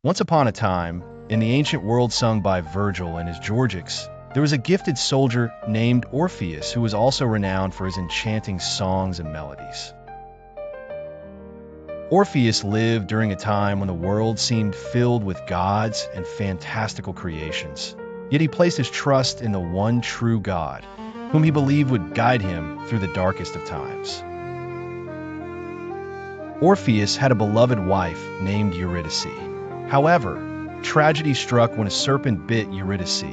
Once upon a time, in the ancient world sung by Virgil and his Georgics, there was a gifted soldier named Orpheus who was also renowned for his enchanting songs and melodies. Orpheus lived during a time when the world seemed filled with gods and fantastical creations, yet he placed his trust in the one true God, whom he believed would guide him through the darkest of times. Orpheus had a beloved wife named Eurydice. However, tragedy struck when a serpent bit Eurydice,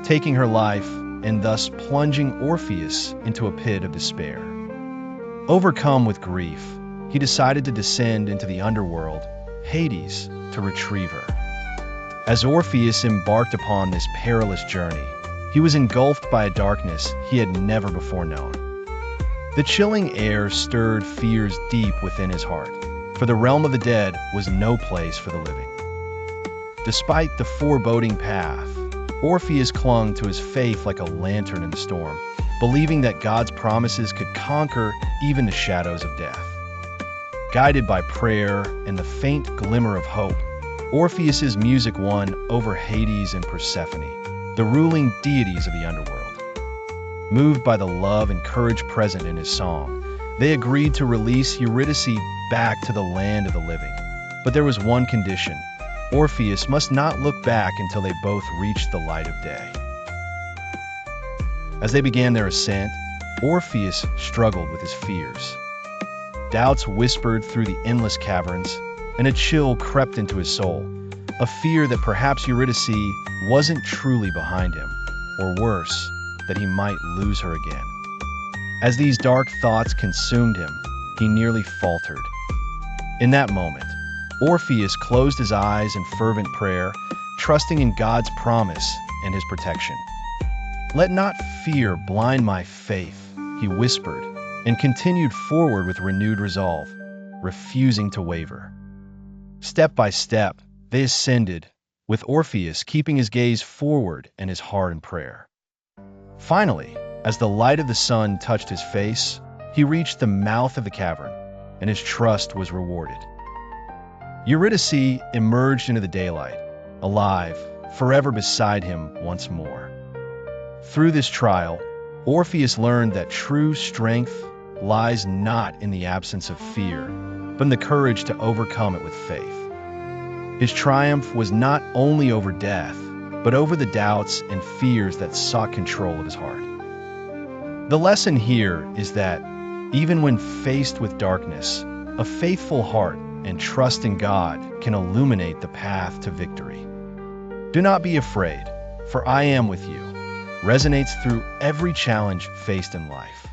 taking her life and thus plunging Orpheus into a pit of despair. Overcome with grief, he decided to descend into the underworld, Hades, to retrieve her. As Orpheus embarked upon this perilous journey, he was engulfed by a darkness he had never before known. The chilling air stirred fears deep within his heart, for the realm of the dead was no place for the living. Despite the foreboding path, Orpheus clung to his faith like a lantern in the storm, believing that God's promises could conquer even the shadows of death. Guided by prayer and the faint glimmer of hope, Orpheus's music won over Hades and Persephone, the ruling deities of the underworld. Moved by the love and courage present in his song, they agreed to release Eurydice back to the land of the living. But there was one condition: Orpheus must not look back until they both reached the light of day. As they began their ascent, Orpheus struggled with his fears. Doubts whispered through the endless caverns, and a chill crept into his soul, a fear that perhaps Eurydice wasn't truly behind him, or worse, that he might lose her again. As these dark thoughts consumed him, he nearly faltered. In that moment, Orpheus closed his eyes in fervent prayer, trusting in God's promise and his protection. "Let not fear blind my faith," he whispered, and continued forward with renewed resolve, refusing to waver. Step by step, they ascended, with Orpheus keeping his gaze forward and his heart in prayer. Finally, as the light of the sun touched his face, he reached the mouth of the cavern, and his trust was rewarded. Eurydice emerged into the daylight, alive, forever beside him once more. Through this trial, Orpheus learned that true strength lies not in the absence of fear, but in the courage to overcome it with faith. His triumph was not only over death, but over the doubts and fears that sought control of his heart. The lesson here is that, even when faced with darkness, a faithful heart and trust in God can illuminate the path to victory. "Do not be afraid, for I am with you" resonates through every challenge faced in life.